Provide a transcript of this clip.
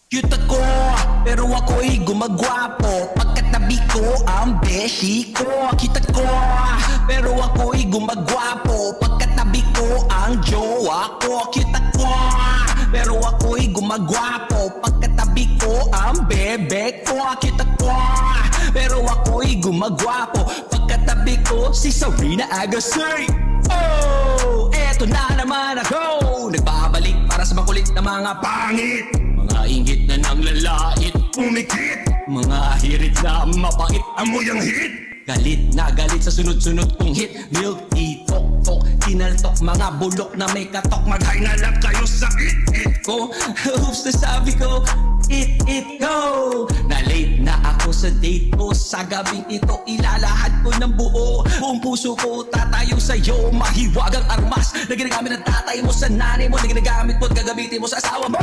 Cute ako, pero ako'y gumagwapo. Pagkatabi ko ang beshi ko. Cute ako, pero ako'y gumagwapo. Pagkatabi ko ang jowa ko. Cute ako, pero ako'y gumagwapo. Pagkatabi ko ang bebe ko. Cute ako, pero ako'y gumagwapo. Pagkatabi ko si Sabrina Agassi. Oh, eto na naman ako. Nagbabalik para sa makulit na mga pangit. Mga inggit na nang lalait, umikit. Mga hirit na mapait, amoy ang hit. Galit na galit sa sunod-sunod kong hit. Milk tea, tok-tok, tinaltok. Mga bulok na may katok. Mag-high na lang kayo sa it-it ko. Oops, nasabi ko, it go. Na late na ako sa date ko. Sa gabing ito, ilalahad ko ng buo. Buong puso ko, tatayo sa'yo. Mahiwagang armas na ginagamit ng tatay mo sa nanay mo. Na ginagamit mo at gagamitin mo sa asawa mo.